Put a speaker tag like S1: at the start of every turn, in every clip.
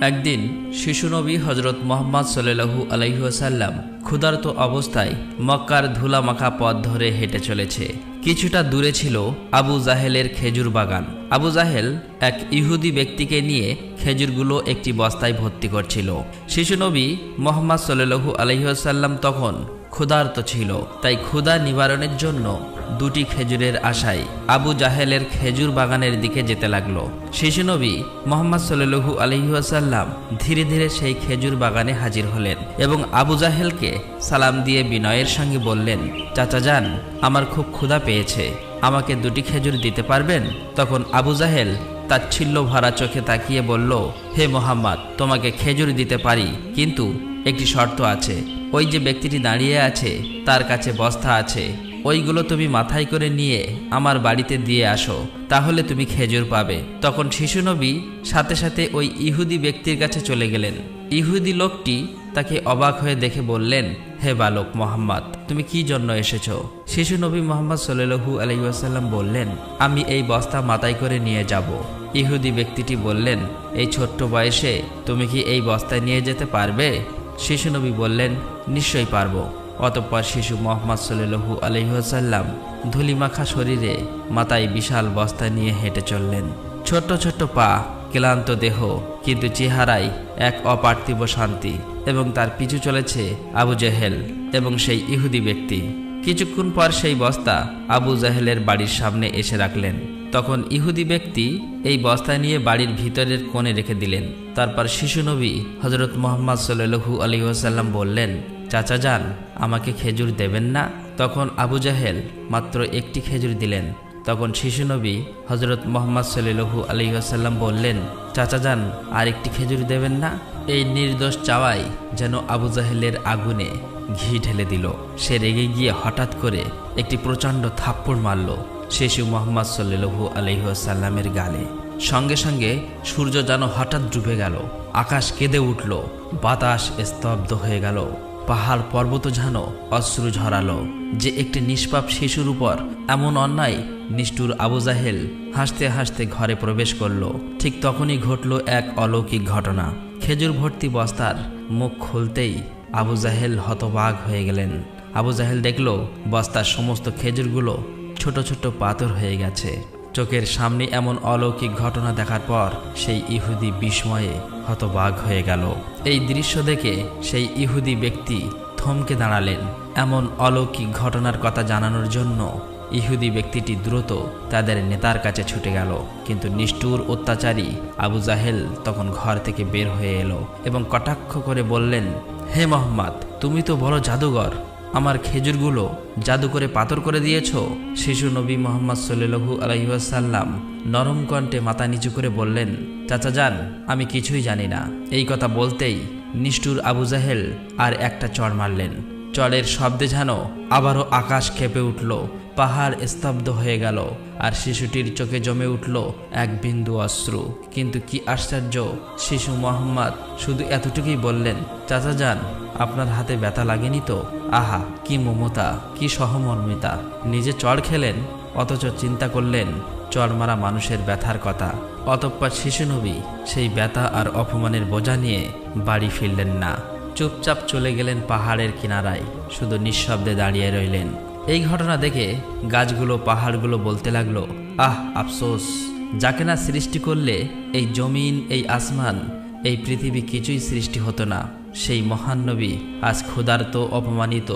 S1: একদিন শিশুনবী হজরত মুহাম্মদ সাল্লাল্লাহু আলাইহি ওয়াসাল্লাম ক্ষুধার্ত অবস্থায় মক্কার ধুলামাখা পথ ধরে হেঁটে চলেছে। কিছুটা দূরে ছিল আবু জাহেলের খেজুর বাগান। আবু জাহেল এক ইহুদি ব্যক্তিকে নিয়ে খেজুরগুলো একটি বস্তায় ভর্তি করছিল। শিশুনবী মুহাম্মদ সাল্লাল্লাহু আলাইহি ওয়াসাল্লাম তখন ক্ষুধার্ত ছিল, তাই ক্ষুধা নিবারণের জন্য দুটি খেজুরের আশায় আবু জাহেলের খেজুর বাগানের দিকে যেতে লাগলো। শিশুনবী মুহাম্মদ সাল্লাল্লাহু আলাইহি ওয়াসাল্লাম ধীরে ধীরে সেই খেজুর বাগানে হাজির হলেন এবং আবু জাহেলকে সালাম দিয়ে বিনয়ের সঙ্গে বললেন, চাচা যান, আমার খুব ক্ষুধা পেয়েছে, আমাকে দুটি খেজুর দিতে পারবেন? তখন আবু জাহেল তাচ্ছিল্য ভরা চোখে তাকিয়ে বলল, হে মোহাম্মদ, তোমাকে খেজুর দিতে পারি, কিন্তু একটি শর্ত আছে। ওই যে ব্যক্তিটি দাঁড়িয়ে আছে তার কাছে বস্তা আছে, ওইগুলো তুমি মাথায় করে নিয়ে আমার বাড়িতে দিয়ে আসো, তাহলে তুমি খেজুর পাবে। তখন শিশুনবী সাথে সাথে ওই ইহুদি ব্যক্তির কাছে চলে গেলেন। ইহুদি লোকটি তাকে অবাক হয়ে দেখে বললেন, হে বালক মোহাম্মদ, তুমি কি জন্য এসেছো? শিশুনবী মুহাম্মদ সাল্লাল্লাহু আলাইহি ওয়াসাল্লাম বললেন, আমি এই বস্তা মাথায় করে নিয়ে যাব। ইহুদি ব্যক্তিটি বললেন, এই ছোট্ট বয়সে তুমি কি এই বস্তায় নিয়ে যেতে পারবে? শিশুনবী বললেন, নিশ্চয়ই পারবো। অতঃপর শিশু মুহাম্মদ সাল্লাল্লাহু আলাইহি ওয়াসাল্লাম ধুলিমাখা শরীরে মাথায় বিশাল বস্তা নিয়ে হেঁটে চললেন। ছোট্ট ছোট্ট পা, ক্লান্ত দেহ, কিন্তু চেহারায় এক অপার্থিব শান্তি। এবং তার পিছু চলেছে আবু জাহেল এবং সেই ইহুদি ব্যক্তি। কিছুক্ষণ পর সেই বস্তা আবু জাহেলের বাড়ির সামনে এসে রাখলেন। তখন ইহুদি ব্যক্তি এই বস্তা নিয়ে বাড়ির ভিতরের কোণে রেখে দিলেন। তারপর শিশুনবী হজরত মুহাম্মদ সাল্লাল্লাহু আলাইহি ওয়াসাল্লাম বললেন, চাচা যান, আমাকে খেজুর দেবেন না? তখন আবু জাহেল মাত্র একটি খেজুর দিলেন। তখন শিশুনবী হজরত মুহাম্মদ সাল্লাল্লাহু আলাইহি ওয়াসাল্লাম বললেন, চাচা যান, আর একটি খেজুর দেবেন না? এই নির্দোষ চাওয়াই যেন আবু জাহেলের আগুনে ঘি ঢেলে দিল। সে রেগে গিয়ে হঠাৎ করে একটি প্রচণ্ড থাপ্পড় মারল শিশু মুহাম্মদ সাল্লাল্লাহু আলাইহি ওয়াসাল্লামের গালে। সঙ্গে সঙ্গে সূর্য যেন হঠাৎ ডুবে গেল, আকাশ কেঁদে উঠল, বাতাস স্তব্ধ হয়ে গেল, পাহাড় পর্বত যেন অশ্রু ঝরালো। যে একটি নিষ্পাপ শিশুর উপর এমন অন্যায়! নিষ্ঠুর আবু জাহেল হাসতে হাসতে ঘরে প্রবেশ করল। ঠিক তখনই ঘটল এক অলৌকিক ঘটনা। খেজুর ভর্তি বস্তার মুখ খুলতেই আবু জাহেল হতবাক হয়ে গেলেন। আবু জাহেল দেখল বস্তার সমস্ত খেজুরগুলো ছোট ছোট পাথর হয়ে গেছে। চোখের সামনে এমন অলৌকিক ঘটনা দেখার পর সেই ইহুদি বিস্ময়ে হতবাক হয়ে গেল। এই দৃশ্য দেখে সেই ইহুদি ব্যক্তি থমকে দাঁড়ালেন। এমন অলৌকিক ঘটনার কথা জানানোর জন্য ইহুদি ব্যক্তিটি দ্রুত তাদের নেতার কাছে ছুটে গেল। কিন্তু নিষ্ঠুর অত্যাচারী আবু জাহেল তখন ঘর থেকে বের হয়ে এলো এবং কটাক্ষ করে বললেন, হে মোহাম্মদ, তুমি তো বড় জাদুঘর, আমার খেজুরগুলো জাদু করে পাথর করে দিয়েছ। শিশু নবী মুহাম্মদ সাল্লাল্লাহু আলাইহি ওয়াসাল্লাম নরম কণ্ঠে মাথা নিচু করে বললেন, চাচা যান, আমি কিছুই জানি না। এই কথা বলতেই নিষ্ঠুর আবু জাহেল আর একটা চড় মারলেন। চড়ের শব্দে যেন আবারও আকাশ কেঁপে উঠল, পাহাড় স্তব্ধ হয়ে গেল, আর শিশুটির চোখে জমে উঠল এক বিন্দু অশ্রু। কিন্তু কি আশ্চর্য, শিশু মুহাম্মদ শুধু এতটুকুই বললেন, চাচা যান, আপনার হাতে ব্যথা লাগেনি তো? আহা, কি মমতা, কি সহমর্মিতা! নিজে চড় খেলেন, অথচ চিন্তা করলেন চড় মারা মানুষের ব্যথার কথা। অতঃপর শিশু নবী সেই ব্যথা আর অপমানের বোঝা নিয়ে বাড়ি ফিরলেন না। চুপচাপ চলে গেলেন পাহাড়ের কিনারায়, শুধু নিঃশব্দে দাঁড়িয়ে রইলেন। এই ঘটনা দেখে গাছগুলো, পাহাড়গুলো বলতে লাগলো, আহ আফসোস, যাকে না সৃষ্টি করলে এই জমিন, এই আসমান, এই পৃথিবী কিছুই সৃষ্টি হতো না। সেই মহান নবী আজ ক্ষুধার্ত, অপমানিত,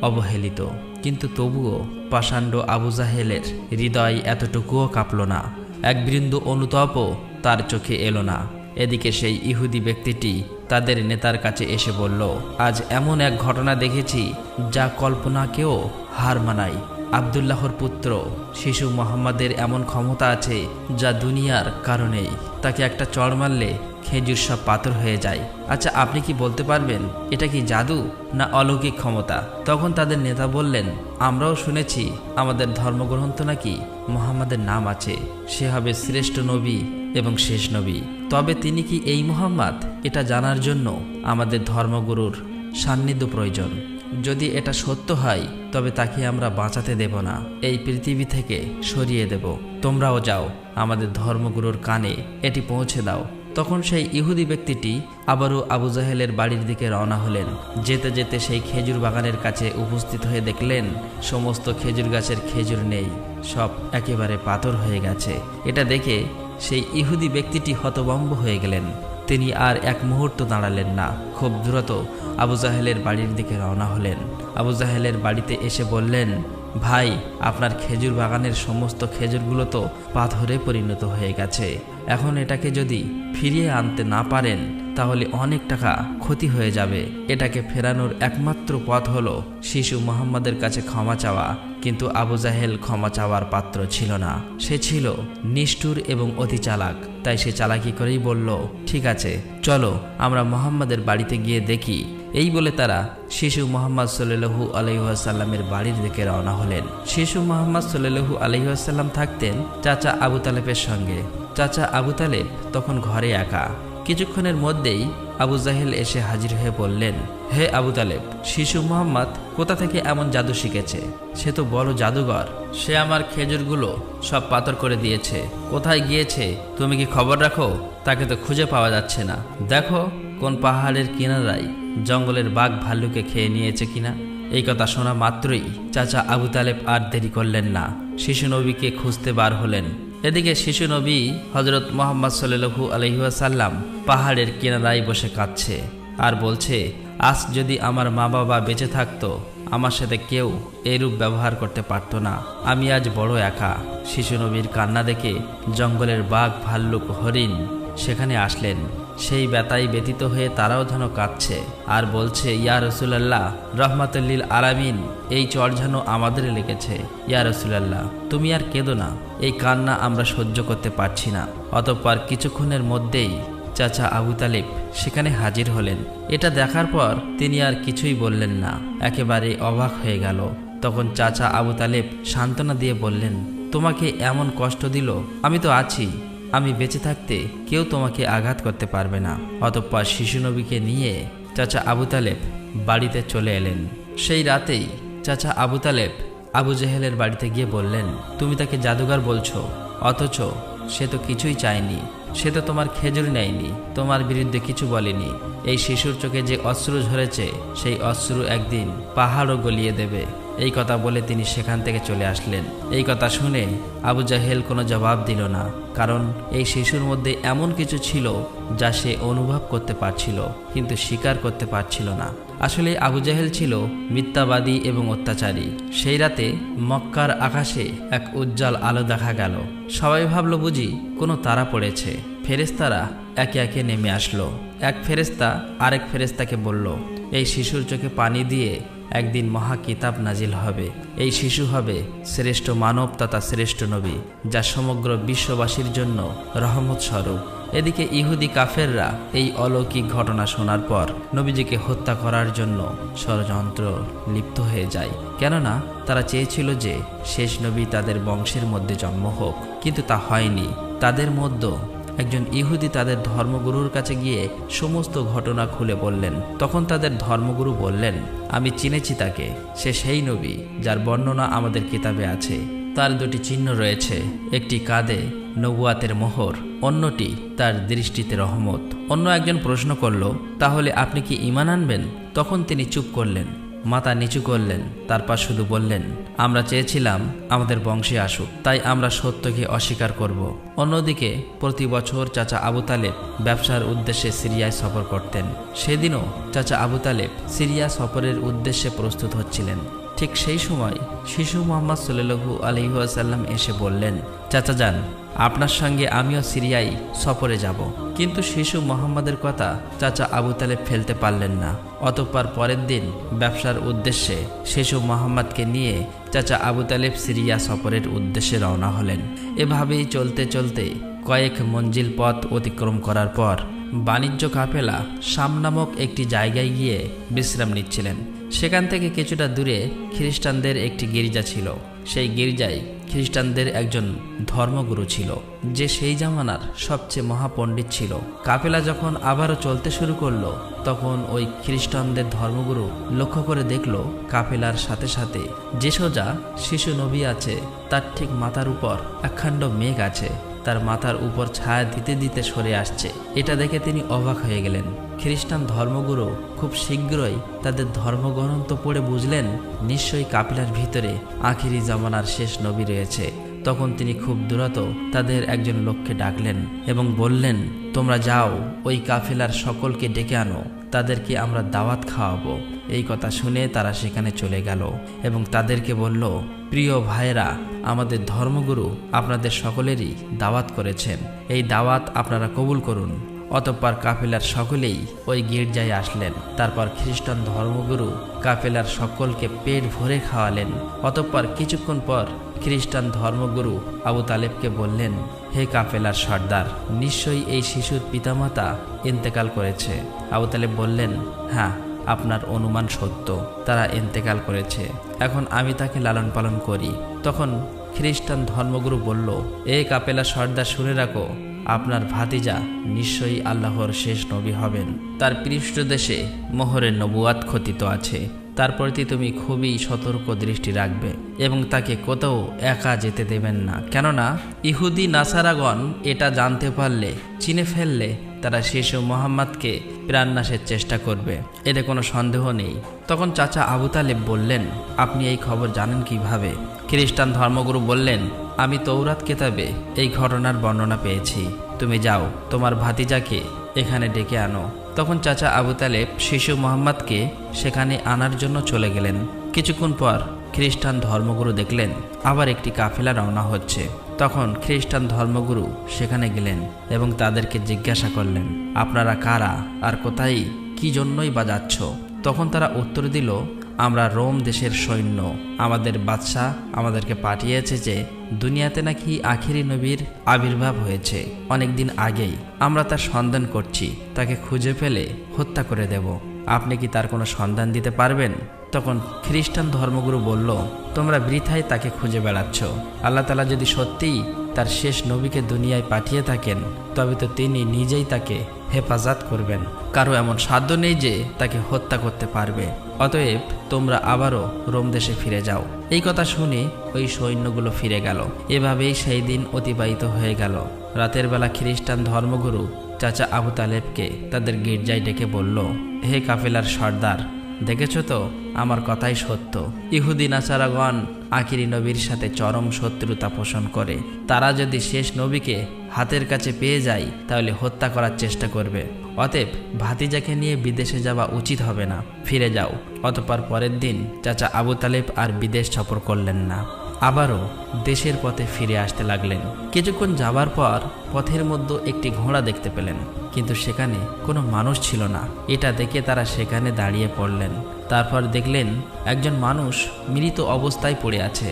S1: অবহেলিত। কিন্তু তবুও পাষাণ্ড আবু জাহেলের হৃদয় এতটুকুও কাঁপল না, এক বিন্দু অনুতাপও তার চোখে এলো না। এদিকে সেই ইহুদি ব্যক্তিটি তাদের নেতার কাছে এসে বলল, আজ এমন এক ঘটনা দেখেছি যা কল্পনাকেও হার মানায়। আব্দুল্লাহর পুত্র শিশু মুহাম্মাদের এমন ক্ষমতা আছে যা দুনিয়ার কারণেই। তাকে একটা চড় মারলে খেজুর সব পাথর হয়ে যায়। আচ্ছা, আপনি কি বলতে পারবেন এটা কি জাদু না অলৌকিক ক্ষমতা? তখন তাদের নেতা বললেন, আমরাও শুনেছি আমাদের ধর্মগ্রন্থ নাকি মুহাম্মাদের নাম আছে, সে হবে শ্রেষ্ঠ নবী এবং শেষ নবী। তবে তিনি কি এই মুহাম্মদ, এটা জানার জন্য আমাদের ধর্মগুরুর সান্নিধ্য প্রয়োজন। যদি এটা সত্য হয় তবে তাকে আমরা বাঁচাতে দেব না, এই পৃথিবী থেকে সরিয়ে দেব। তোমরাও যাও, আমাদের ধর্মগুরুর কানে এটি পৌঁছে দাও। তখন সেই ইহুদি ব্যক্তিটি আবারও আবু জাহেলের বাড়ির দিকে রওনা হলেন। যেতে যেতে সেই খেজুর বাগানের কাছে উপস্থিত হয়ে দেখলেন সমস্ত খেজুর গাছের খেজুর নেই, সব একেবারে পাথর হয়ে গেছে। এটা দেখে সেই ইহুদি ব্যক্তিটি হতভম্ব হয়ে গেলেন। তিনি আর এক মুহূর্ত দাঁড়ালেন না, খুব দ্রুত আবু জাহেলের বাড়ির দিকে রওনা হলেন। আবু জাহেলের বাড়িতে এসে বললেন, ভাই, আপনার খেজুর বাগানের সমস্ত খেজুরগুলো তো পাথরে পরিণত হয়ে গেছে। এখন এটাকে যদি ফিরিয়ে আনতে না পারেন তাহলে অনেক টাকা ক্ষতি হয়ে যাবে। এটাকে ফেরানোর একমাত্র পথ হলো শিশু মুহাম্মাদের কাছে ক্ষমা চাওয়া। কিন্তু আবু জাহেল ক্ষমা চাওয়ার পাত্র ছিল না। সে ছিল নিষ্ঠুর এবং অতি চালাক। তাই সে চালাকি করেই বলল, ঠিক আছে, চলো আমরা মুহাম্মাদের বাড়িতে গিয়ে দেখি। এই বলে তারা শিশু মুহাম্মদ সাল্লাল্লাহু আলাইহি ওয়াসাল্লামের বাড়ির দিকে রওনা হলেন। শিশু মুহাম্মদ সাল্লাল্লাহু আলাইহি ওয়াসাল্লাম থাকতেন চাচা আবু তালেবের সঙ্গে। চাচা আবু তালেব তখন ঘরে একা। কিছুক্ষণের মধ্যেই আবু জাহেল এসে হাজির হয়ে বললেন, হে আবু তালেব, শিশু মুহাম্মদ কোথা থেকে এমন জাদু শিখেছে? সে তো বড় জাদুঘর। সে আমার খেজুরগুলো সব পাথর করে দিয়েছে। কোথায় গিয়েছে তুমি কি খবর রাখো? তাকে তো খুঁজে পাওয়া যাচ্ছে না। দেখো কোন পাহাড়ের কিনারায় জঙ্গলের বাঘ ভাল্লুকে খেয়ে নিয়েছে কিনা। এই কথা শোনা মাত্রই চাচা আবু তালেব আর দেরি করলেন না, শিশু নবীকে খুঁজতে বার হলেন। এদিকে শিশু নবী হযরত মুহাম্মদ সাল্লাল্লাহু আলাইহি ওয়াসাল্লাম পাহাড়ের কিনারায় বসে কাঁদছে আর বলছে, আজ যদি আমার মা বাবা বেঁচে থাকতো আমার সাথে কেউ এরূপ ব্যবহার করতে পারত না। আমি আজ বড় একা। শিশু নবীর কান্না দেখে জঙ্গলের বাঘ ভাল্লুক হরিণ সেখানে আসলেন। সেই ব্যথায় ব্যতীত হয়ে তারাও যেন কাঁদছে আর বলছে, ইয়া রাসূলুল্লাহ, রাহমাতুল লিল আলামিন, এই চর যেন আমাদের লেগেছে। ইয়া রাসূলুল্লাহ, তুমি আর কেঁদো না, এই কান্না আমরা সহ্য করতে পারছি না। অতঃপর কিছুক্ষণের মধ্যেই চাচা আবু তালেব সেখানে হাজির হলেন। এটা দেখার পর তিনি আর কিছুই বললেন না, একেবারে অবাক হয়ে গেল। তখন চাচা আবু তালেব সান্ত্বনা দিয়ে বললেন, তোমাকে এমন কষ্ট দিল, আমি তো আছি। আমি বেঁচে থাকতে কেউ তোমাকে আঘাত করতে পারবে না। অতঃপর শিশু নবীকে নিয়ে চাচা আবু তালেব বাড়িতে চলে এলেন। সেই রাতেই চাচা আবু তালেব আবু জাহেলের বাড়িতে গিয়ে বললেন, তুমি তাকে জাদুঘর বলছো, অথচ সে তো কিছুই চায়নি। সে তো তোমার খেজুর নেয়নি, তোমার বিরুদ্ধে কিছু বলেনি। এই শিশুর চোখে যে অশ্রু ঝরেছে সেই অশ্রু একদিন পাহাড়ও গলিয়ে দেবে। এই কথা বলে তিনি সেখান থেকে চলে আসলেন। এই কথা শুনে আবু জাহেল কোনো জবাব দিল না, কারণ এই শিশুর মধ্যে এমন কিছু ছিল যা সে অনুভব করতে পারছিল কিন্তু স্বীকার করতে পারছিল না। আসলে আবু জাহেল ছিল মিথ্যাবাদী এবং অত্যাচারী। সেই রাতে মক্কার আকাশে এক উজ্জ্বল আলো দেখা গেল। সবাই ভাবল বুঝি কোনো তারা পড়েছে। ফেরেশতারা একে একে নেমে আসলো। এক ফেরেশতা আরেক ফেরেশতাকে বলল, এই শিশুর চোখে পানি দিয়ে একদিন মহা কিতাব নাজিল হবে। এই শিশু হবে শ্রেষ্ঠ মানব তথা শ্রেষ্ঠ নবী, যা সমগ্র বিশ্ববাসীর জন্য রহমত স্বরূপ। এদিকে ইহুদি কাফেররা এই অলৌকিক ঘটনা শোনার পর নবীজিকে হত্যা করার জন্য ষড়যন্ত্র লিপ্ত হয়ে যায়। কেননা তারা চেয়েছিল যে শেষ নবী তাদের বংশের মধ্যে জন্ম হোক, কিন্তু তা হয়নি। তাদের মধ্যে একজন ইহুদি তাদের ধর্মগুরুর কাছে গিয়ে সমস্ত ঘটনা খুলে বললেন। তখন তাদের ধর্মগুরু বললেন, আমি চিনেছি তাকে, সে সেই নবী যার বর্ণনা আমাদের কিতাবে আছে। তার দুটি চিহ্ন রয়েছে, একটি কাঁধে নবুয়াতের মোহর, অন্যটি তার দৃষ্টিতে রহমত। অন্য একজন প্রশ্ন করল, তাহলে আপনি কি ঈমান আনবেন? তখন তিনি চুপ করলেন, মাথা নিচু করলেন, তারপর শুধু বললেন, আমরা চেয়েছিলাম আমাদের বংশে আসুক, তাই আমরা সত্যকে অস্বীকার করব। অন্যদিকে প্রতি বছর চাচা আবু তালেব ব্যবসার উদ্দেশ্যে সিরিয়ায় সফর করতেন। সেদিনও চাচা আবু তালেব সিরিয়া সফরের উদ্দেশ্যে প্রস্তুত হচ্ছিলেন। ঠিক সেই সময় শিশু মুহাম্মদ সাল্লাল্লাহু আলাইহি ওয়াসাল্লাম এসে বললেন, চাচা যান, আপনার সঙ্গে আমিও সিরিয়ায় সফরে যাব। কিন্তু শিশু মুহাম্মাদের কথা চাচা আবু তালেব ফেলতে পারলেন না। অতঃপর পরের দিন ব্যবসার উদ্দেশ্যে শিশু মুহাম্মাদকে নিয়ে চাচা আবু তালেব সিরিয়া সফরের উদ্দেশ্যে রওনা হলেন। এভাবেই চলতে চলতে কয়েক মঞ্জিল পথ অতিক্রম করার পর বাণিজ্য কাফেলা শাম নামক একটি জায়গায় গিয়ে বিশ্রাম নিচ্ছিলেন। সেখান থেকে কিছুটা দূরে খ্রিস্টানদের একটি গির্জা ছিল। সেই গির্জায় খ্রিস্টানদের একজন ধর্মগুরু ছিল, যে সেই জামানার সবচেয়ে মহাপণ্ডিত ছিল। কাফেলা যখন আবারও চলতে শুরু করলো, তখন ওই খ্রিস্টানদের ধর্মগুরু লক্ষ্য করে দেখল কাফেলার সাথে সাথে যে সোজা শিশু নবী আছে তার ঠিক মাথার উপর একখণ্ড মেঘ আছে। তার মাথার উপর ছায়া দিতে দিতে সরে আসছে। এটা দেখে তিনি অবাক হয়ে গেলেন। খ্রিস্টান ধর্মগুরু খুব শীঘ্রই তাদের ধর্মগ্রন্থ পড়ে বুঝলেন নিশ্চয়ই কাফেলার ভিতরে আখিরি জামানার শেষ নবী রয়েছে। তখন তিনি খুব দ্রুত তাদের একজন লোককে ডাকলেন এবং বললেন, তোমরা যাও, ওই কাফেলার সকলকে ডেকে আনো, তাদেরকে আমরা দাওয়াত খাওয়াবো। এই কথা শুনে তারা সেখানে চলে গেল এবং তাদেরকে বলল, প্রিয় ভাইরা, আমাদের ধর্মগুরু আপনাদের সকলেরই দাওয়াত করেছেন, এই দাওয়াত আপনারা কবুল করুন। অতঃপর কাফেলার সকলেই ওই গির্জায় আসলেন। তারপর খ্রিস্টান ধর্মগুরু কাফেলার সকলকে পেট ভরে খাওয়ালেন। অতঃপর কিছুক্ষণ পর খ্রিস্টান ধর্মগুরু আবু তালেবকে বললেন, হে কাফেলার সর্দার, নিশ্চয়ই এই শিশুর পিতামাতা ইন্তেকাল করেছে। আবু তালেব বললেন, হ্যাঁ, আপনার অনুমান সত্য, তারা ইন্তেকাল করেছে। এখন আমি তাকে লালন পালন করি। তখন খ্রিস্টান ধর্মগুরু বলল, এ কাফেলার সর্দার, শুনে রাখো, আপনার ভাতিজা নিশ্চয়ই আল্লাহর শেষ নবী হবেন। তার পৃষ্ঠদেশে মোহরের নবুয়াত খচিত আছে। তার প্রতি তুমি খুবই সতর্ক দৃষ্টি রাখবে এবং তাকে কোথাও একা যেতে দেবেন না। কেননা ইহুদি নাসারাগণ এটা জানতে পারলে, চিনে ফেললে, তারা শিশু মোহাম্মদকে প্রাণনাশের চেষ্টা করবে, এতে কোনো সন্দেহ নেই। তখন চাচা আবু তালেব বললেন, আপনি এই খবর জানেন কিভাবে? খ্রিস্টান ধর্মগুরু বললেন, আমি তৌরাত কেতাবে এই ঘটনার বর্ণনা পেয়েছি। তুমি যাও, তোমার ভাতিজাকে এখানে ডেকে আনো। তখন চাচা আবু তালেব শিশু মোহাম্মদকে সেখানে আনার জন্য চলে গেলেন। কিছুক্ষণ পর খ্রিস্টান ধর্মগুরু দেখলেন আবার একটি কাফেলা রওনা হচ্ছে। তখন খ্রিস্টান ধর্মগুরু সেখানে গেলেন এবং তাদেরকে জিজ্ঞাসা করলেন, আপনারা কারা আর কোথায়, কি জন্যই বা যাচ্ছ? তখন তারা উত্তর দিল, আমরা রোম দেশের সৈন্য, আমাদের বাদশাহ আমাদেরকে পাঠিয়েছে যে দুনিয়াতে নাকি আখিরি নবীর আবির্ভাব হয়েছে অনেকদিন আগেই। আমরা তার সন্ধান করছি, তাকে খুঁজে পেলে হত্যা করে দেব। আপনি কি তার কোনো সন্ধান দিতে পারবেন? তখন খ্রিস্টান ধর্মগুরু বলল, তোমরা বৃথায় তাকে খুঁজে বেড়াচ্ছ। আল্লাহ তাআলা যদি সত্যিই তার শেষ নবীকে দুনিয়ায় পাঠিয়ে থাকেন, তবে তো তিনি নিজেই তাকে হেফাজত করবেন। কারো এমন সাধ্য নেই যে তাকে হত্যা করতে পারবে। অতএব তোমরা আবারও রোম দেশে ফিরে যাও। এই কথা শুনে ওই সৈন্যগুলো ফিরে গেল। এভাবেই সেই দিন অতিবাহিত হয়ে গেল। রাতের বেলা খ্রিস্টান ধর্মগুরু চাচা আবু তালেবকে তাদের গির্জায় ডেকে বলল, হে কাফেলার সর্দার, দেখেছ তো আমার কথাই সত্য। ইহুদি নাসারাগণ আখিরি নবীর সাথে চরম শত্রুতা পোষণ করে। তারা যদি শেষ নবীকে হাতের কাছে পেয়ে যায় তাহলে হত্যা করার চেষ্টা করবে। অতএব ভাতিজাকে নিয়ে বিদেশে যাওয়া উচিত হবে না, ফিরে যাও। অতঃপর পরের দিন চাচা আবু তালেব আর বিদেশ সফর করলেন না, আবারও দেশের পথে ফিরে আসতে লাগলেন। কিছুক্ষণ যাবার পর পথের মধ্যে একটি ঘোড়া দেখতে পেলেন, কিন্তু সেখানে কোনো মানুষ ছিল না। এটা দেখে তারা সেখানে দাঁড়িয়ে পড়লেন। তারপর দেখলেন একজন মানুষ মৃত অবস্থায় পড়ে আছে।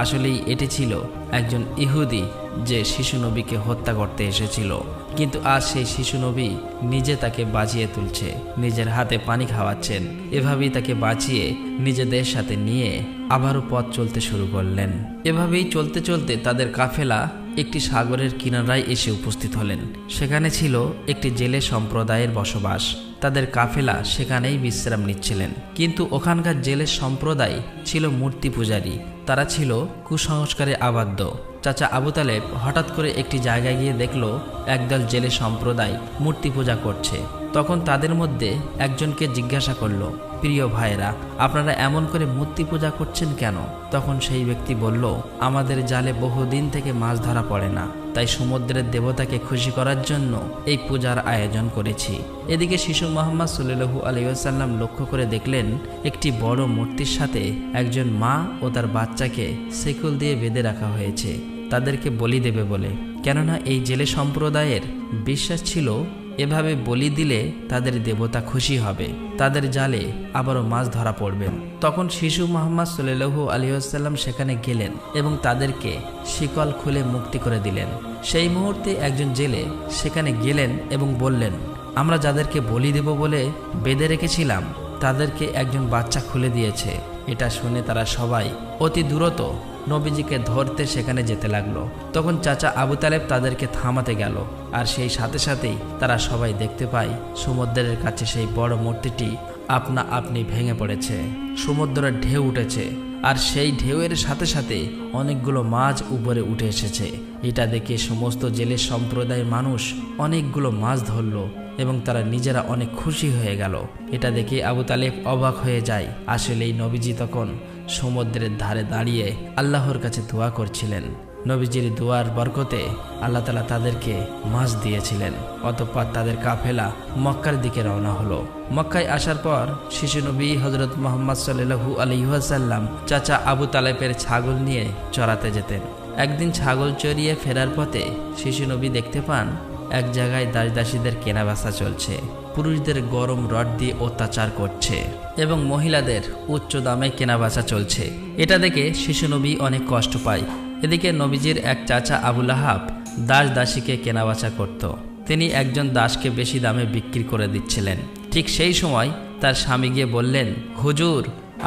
S1: আসলেই এটি ছিল একজন ইহুদি যে শিশু নবীকে হত্যা করতে এসেছিল। কিন্তু আজ সেই শিশু নবী নিজে তাকে বাঁচিয়ে তুলছে, নিজের হাতে পানি খাওয়াচ্ছেন। এভাবেই তাকে বাঁচিয়ে নিজেদের সাথে নিয়ে আবারও পথ চলতে শুরু করলেন। এভাবেই চলতে চলতে তাদের কাফেলা একটি সাগরের কিনারায় এসে উপস্থিত হলেন। সেখানে ছিল একটি জেলে সম্প্রদায়ের বসবাস। তাদের কাফেলা সেখানেই বিশ্রাম নিচ্ছিলেন। কিন্তু ওখানকার জেলে সম্প্রদায় ছিল মূর্তি পূজারী। তারা ছিল কুসংস্কারে আবদ্ধ। চাচা আবু তালেব হঠাৎ করে একটি জায়গায় গিয়ে দেখল একদল জেলে সম্প্রদায় মূর্তি পূজা করছে। তখন তাদের মধ্যে একজনকে জিজ্ঞাসা করল, প্রিয় ভাইরা, আপনারা এমন করে মূর্তি পূজা করছেন কেন? তখন সেই ব্যক্তি বলল, আমাদের জালে বহুদিন থেকে মাছ ধরা পড়ে না, তাই সমুদ্রের দেবতাকে খুশি করার জন্য এই পূজার আয়োজন করেছি। এদিকে শিশু মুহাম্মদ সাল্লাল্লাহু আলাইহি ওয়াসাল্লাম লক্ষ্য করে দেখলেন একটি বড় মূর্তির সাথে একজন মা ও তার বাচ্চাকে শিকল দিয়ে বেঁধে রাখা হয়েছে, তাদেরকে বলি দেবে বলে। কেননা এই জেলে সম্প্রদায়ের বিশ্বাস ছিল এভাবে বলি দিলে তাদের দেবতা খুশি হবে, তাদের জালে আবারও মাছ ধরা পড়বে। তখন শিশু মুহাম্মদ সাল্লাল্লাহু আলাইহি ওয়াসাল্লাম সেখানে গেলেন এবং তাদেরকে শিকল খুলে মুক্তি করে দিলেন। সেই মুহূর্তে একজন জেলে সেখানে গেলেন এবং বললেন, আমরা যাদেরকে বলি দেব বলে বেঁধে রেখেছিলাম তাদেরকে একজন বাচ্চা খুলে দিয়েছে। এটা শুনে তারা সবাই অতি দ্রুত নবীজিকে ধরতে সেখানে যেতে লাগলো। তখন চাচা আবু তালেব তাদেরকে থামাতে গেল, আর সেই সাথে সাথেই তারা সবাই দেখতে পায় সমুদ্রের কাছে সেই বড় মূর্তিটি আপনা আপনি ভেঙে পড়েছে। সমুদ্রের ঢেউ উঠেছে আর সেই ঢেউয়ের সাথে সাথে অনেকগুলো মাছ উপরে উঠে এসেছে। এটা দেখে সমস্ত জেলে সম্প্রদায়ের মানুষ অনেকগুলো মাছ ধরল এবং তারা নিজেরা অনেক খুশি হয়ে গেল। এটা দেখে আবু তালেব অবাক হয়ে যায়। আসলেই নবীজি তখন সমুদ্রের ধারে দাঁড়িয়ে আল্লাহর কাছে দোয়া করছিলেন। নবীজির দোয়ার বরকতে আল্লাহ তাআলা তাদেরকে মাছ দিয়েছিলেন। অতঃপর তাদের কাফেলা মক্কার দিকে রওনা হলো। মক্কায় আসার পর শিশু নবী হযরত মুহাম্মদ সাল্লাল্লাহু আলাইহি ওয়াসাল্লাম চাচা আবু তালেবের ছাগল নিয়ে চরাতে যেতেন। একদিন ছাগল চড়িয়ে ফেরার পথে শিশু নবী দেখতে পান এক জায়গায় দাসদাসীদের কেনাবেচা চলছে। পুরুষদের গরম রড দিয়ে অত্যাচার করছে এবং মহিলাদের উচ্চ দামে কেনাবেচা চলছে। এটা দেখে শিশু নবী অনেক কষ্ট পায়। এদিকে নবীজির এক চাচা আবু লাহাব দাসীকে কেনাবেচা করত। তিনি একজন দাসকে বেশি দামে বিক্রি করে দিচ্ছিলেন। ঠিক সেই সময় তার স্বামী গিয়ে বললেন, হুজুর,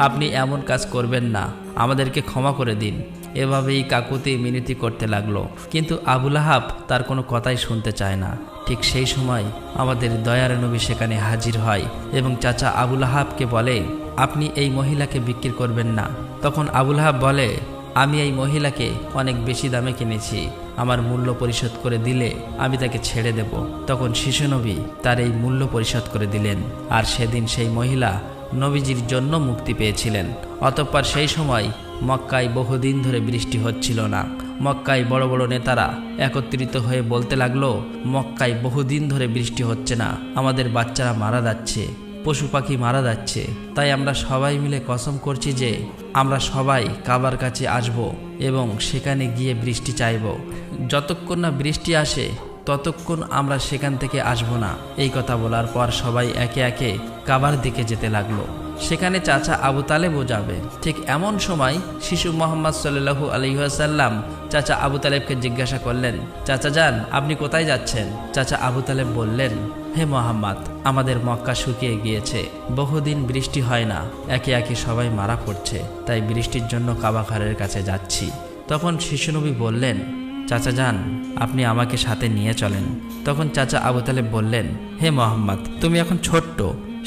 S1: আপনি এমন কাজ করবেন না, আমাদেরকে ক্ষমা করে দিন। এভাবেই কাকুতি মিনতি করতে লাগলো, কিন্তু আবু লাহাব তার কোনো কথাই শুনতে চায় না। ঠিক সেই সময় আমাদের দয়ার নবী সেখানে হাজির হয় এবং চাচা আবু লাহাবকে বলে, আপনি এই মহিলাকে বিক্রি করবেন না। তখন আবু লাহাব বলে, আমি এই মহিলাকে অনেক বেশি দামে কিনেছি, আমার মূল্য পরিশোধ করে দিলে আমি তাকে ছেড়ে দেব। তখন শিশু নবী তার এই মূল্য পরিশোধ করে দিলেন, আর সেদিন সেই মহিলা নবীজির জন্য মুক্তি পেয়েছিলেন। অতঃপর সেই সময় মক্কায় বহুদিন ধরে বৃষ্টি হচ্ছিল না। মক্কায় বড় বড় নেতারা একত্রিত হয়ে বলতে লাগলো, মক্কায় বহুদিন ধরে বৃষ্টি হচ্ছে না, আমাদের বাচ্চারা মারা যাচ্ছে, পশু পাখি মারা যাচ্ছে। তাই আমরা সবাই মিলে কসম করছি যে আমরা সবাই কাবার কাছে আসব এবং সেখানে গিয়ে বৃষ্টি চাইব। যতক্ষণ না বৃষ্টি আসে ততক্ষণ আমরা সেখান থেকে আসব না। এই কথা বলার পর সবাই একে একে কাবার দিকে যেতে লাগলো। সেখানে চাচা আবু তালেবও যাবে। ঠিক এমন সময় শিশু মুহাম্মদ সাল্লাল্লাহু আলাইহি ওয়াসাল্লাম চাচা আবু তালেবকে জিজ্ঞাসা করলেন, চাচা যান, আপনি কোথায় যাচ্ছেন? চাচা আবু তালেব বললেন, হে মুহাম্মদ, আমাদের মক্কা শুকিয়ে গিয়েছে, বহুদিন বৃষ্টি হয় না, একে একে সবাই মারা পড়ছে, তাই বৃষ্টির জন্য কাবা ঘরের কাছে যাচ্ছি। তখন শিশুনবী বললেন, চাচা যান, আপনি আমাকে সাথে নিয়ে চলেন। তখন চাচা আবু তালেব বললেন, হে মুহাম্মদ, তুমি এখন ছোট্ট,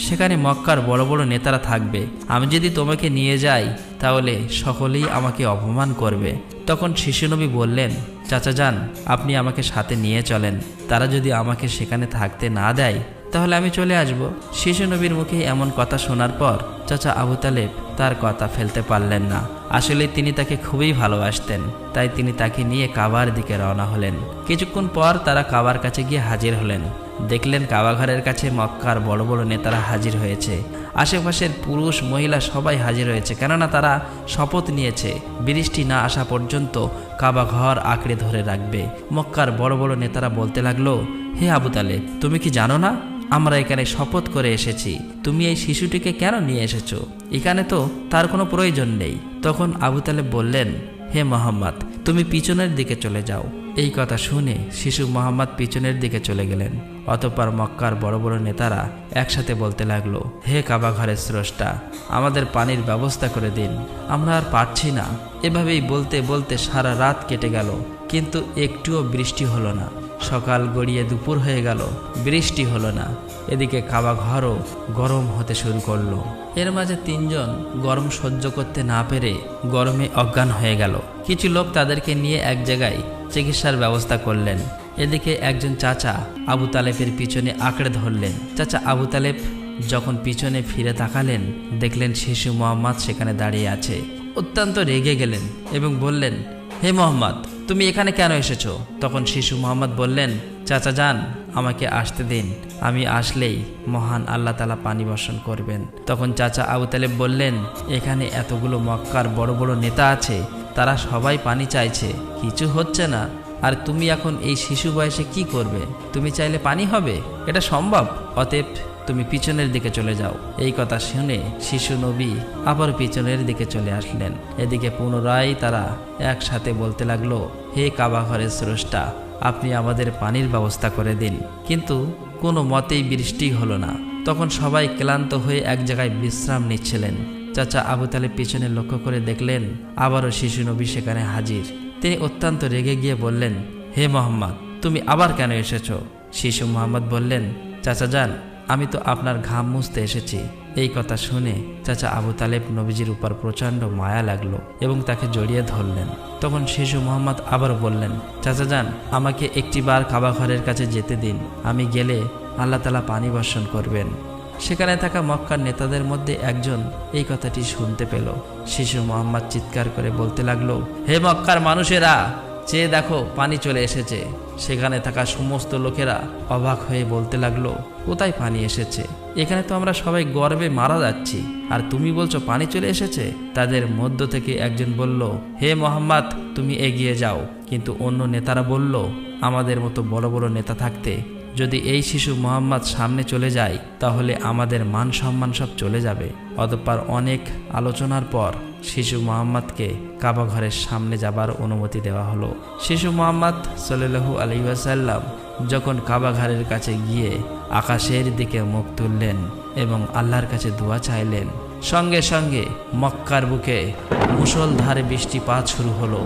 S1: সেখানে মক্কার বড় বড় নেতারা থাকবে, আমি যদি তোমাকে নিয়ে যাই তাহলে সকলেই আমাকে অপমান করবে। তখন শিশুনবী বললেন, চাচা যান, আপনি আমাকে সাথে নিয়ে চলেন, তারা যদি আমাকে সেখানে থাকতে না দেয় তাহলে আমি চলে আসব। শিশু নবীর মুখে এমন কথা শোনার পর চাচা আবু তালেব তার কথা ফেলতে পারলেন না। আসলে তিনি তাকে খুবই ভালোবাসতেন, তাই তিনি তাকে নিয়ে কাবার দিকে রওনা হলেন। কিছুক্ষণ পর তারা কাবার কাছে গিয়ে হাজির হলেন। দেখলেন কাবা ঘরের কাছে মক্কার বড় বড় নেতারা হাজির হয়েছে। আশেপাশের পুরুষ মহিলা সবাই হাজির হয়েছে, কেননা তারা শপথ নিয়েছে বৃষ্টি না আসা পর্যন্ত কাবা ঘর আঁকড়ে ধরে রাখবে। মক্কার বড় বড় নেতারা বলতে লাগলো, হে আবু তালেব, তুমি কি জানো না আমরা এখানে শপথ করে এসেছি, তুমি এই শিশুটিকে কেন নিয়ে এসেছো? এখানে তো তার কোনো প্রয়োজন নেই। তখন আবু তালেব বললেন, হে মুহাম্মদ, তুমি পিছনের দিকে চলে যাও। এই কথা শুনে শিশু মুহাম্মদ পিছনের দিকে চলে গেলেন। অতঃপর মক্কার বড় বড় নেতারা একসাথে বলতে লাগলো, হে কাবা ঘরের স্রষ্টা, আমাদের পানির ব্যবস্থা করে দিন, আমরা আর পারছি না। এভাবেই বলতে বলতে সারা রাত কেটে গেল, কিন্তু একটুও বৃষ্টি হলো না। সকাল গড়িয়ে দুপুর হয়ে গেল, বৃষ্টি হলো না। এদিকে কাবা ঘরও গরম হতে শুরু করলো। এর মাঝে তিনজন গরম সহ্য করতে না পেরে গরমে অজ্ঞান হয়ে গেল। কিছু লোক তাদেরকে নিয়ে এক জায়গায় চিকিৎসার ব্যবস্থা করলেন। এদিকে একজন চাচা আবু তালেবের পিছনে আঁকড়ে ধরলেন। চাচা আবু তালেব যখন পিছনে ফিরে তাকালেন, দেখলেন শিশু মুহাম্মদ সেখানে দাঁড়িয়ে আছে। অত্যন্ত রেগে গেলেন এবং বললেন, হে মুহাম্মদ, তুমি এখানে কেন এসেছো? তখন শিশু মুহাম্মদ বললেন, চাচা যান, আমাকে আসতে দিন, আমি আসলেই মহান আল্লাহ তাআলা পানি বর্ষণ করবেন। তখন চাচা আবু তালেব বললেন, এখানে এতগুলো মক্কার বড় বড় নেতা আছে, তারা সবাই পানি চাইছে, কিছু হচ্ছে না, আর তুমি এখন এই শিশু বয়সে কি করবে? তুমি চাইলে পানি হবে? এটা সম্ভব? অতএব তুমি পিছনের দিকে চলে যাও। এই কথা শুনে শিশু নবী আবার পিছনের দিকে চলে আসলেন। এদিকে পুনরায় তারা একসাথে বলতে লাগলো, হে কাবা ঘরের স্রষ্টা, আপনি আমাদের পানির ব্যবস্থা করে দিন। কিন্তু কোনো মতেই বৃষ্টি হলো না। তখন সবাই ক্লান্ত হয়ে এক জায়গায় বিশ্রাম নিচ্ছিলেন। চাচা আবু তালেব পিছনে লক্ষ্য করে দেখলেন আবারও শিশু নবী সেখানে হাজির। তিনি অত্যন্ত রেগে গিয়ে বললেন, হে মুহাম্মদ, তুমি আবার কেন এসেছো? শিশু মুহাম্মদ বললেন, চাচা যান, আমি তো আপনার ঘাম মুছতে এসেছি। এই কথা শুনে চাচা আবু তালেব নবীজির উপর প্রচণ্ড মায়া লাগলো এবং তাকে জড়িয়ে ধরলেন। তখন শিশু মোহাম্মদ আবার বললেন, চাচা যান, আমাকে একটিবার কাবা ঘরের কাছে যেতে দিন। আমি গেলে আল্লাহ তাআলা পানি বর্ষণ করবেন। সেখানে থাকা মক্কার নেতাদের মধ্যে একজন এই কথাটি শুনতে পেল। শিশু মোহাম্মদ চিৎকার করে বলতে লাগলো, হে মক্কার মানুষেরা, চেয়ে দেখো, পানি চলে এসেছে। সেখানে থাকা সমস্ত লোকেরা অবাক হয়ে বলতে লাগলো, কোথায় পানি এসেছে? এখানে তো আমরা সবাই গর্বে মারা যাচ্ছি, আর তুমি বলছো পানি চলে এসেছে? তাদের মধ্য থেকে একজন বলল, হে মোহাম্মদ, তুমি এগিয়ে যাও। কিন্তু অন্য নেতারা বলল, আমাদের মতো বড় বড় নেতা থাকতে যদি এই শিশু মোহাম্মদ সামনে চলে যায় তাহলে আমাদের মান সম্মান সব চলে যাবে। অতঃপর অনেক আলোচনার পর শিশু মোহাম্মদকে কাবা ঘরের সামনে যাবার অনুমতি দেওয়া হলো। শিশু মোহাম্মদ সাল্লাল্লাহু আলাইহি ওয়াসাল্লাম যখন কাবা ঘরের কাছে গিয়ে আকাশের দিকে মুখ তুললেন এবং আল্লাহর কাছে দোয়া চাইলেন, সঙ্গে সঙ্গে মক্কার বুকে মুষলধারে বৃষ্টিপাত শুরু হলো।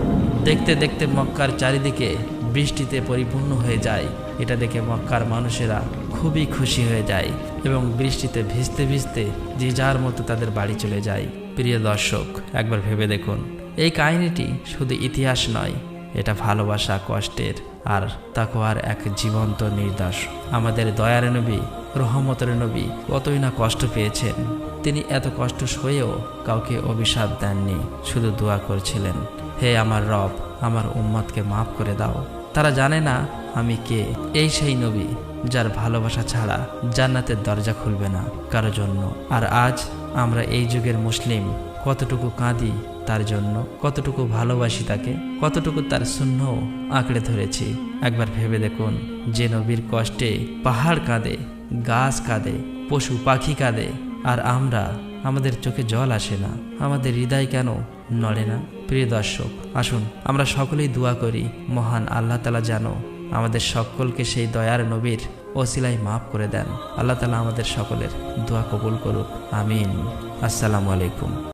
S1: দেখতে দেখতে মক্কার চারিদিকে বৃষ্টিতে পরিপূর্ণ হয়ে যায়। এটা দেখে মক্কার মানুষেরা খুবই খুশি হয়ে যায় এবং বৃষ্টিতে ভিজতে ভিজতে যে যার মতো তাদের বাড়ি চলে যায়। প্রিয় দর্শক, একবার ভেবে দেখুন, এই কাহিনীটি শুধু ইতিহাস নয়, এটা ভালোবাসা, কষ্টের আর তাকওয়ার এক জীবন্ত নির্দেশ। আমাদের দয়ার নবী, রহমতের নবী কতই না কষ্ট পেয়েছেন। তিনি এত কষ্ট সয়েও কাউকে অভিশাপ দেননি, শুধু দোয়া করছিলেন, হে আমার রব, আমার উম্মতকে মাফ করে দাও। তারা জানে না আমি কে। এই সেই নবী যার ভালোবাসা ছাড়া জান্নাতের দরজা খুলবে না কারো জন্য। আর আজ আমরা এই যুগের মুসলিম কতটুকু কাঁদি তার জন্য, কতটুকু ভালোবাসি তাকে, কতটুকু তার শূন্য আঁকড়ে ধরেছি। একবার ভেবে দেখুন, যে নবীর কষ্টে পাহাড় কাঁদে, গাছ কাঁদে, পশু পাখি কাঁদে, আর আমাদের চোখে জল আসে না, আমাদের হৃদয় কেন নড়ে না? প্রিয় দর্শক, আসুন আমরা সকলেই দোয়া করি, মহান আল্লাহ তাআলা যেন আমাদের সকলকে সেই দয়ার নবীর ওসিলায় মাফ করে দেন। আল্লাহ তাআলা আমাদের সকলের দোয়া কবুল করুক, আমিন। আসসালামু আলাইকুম।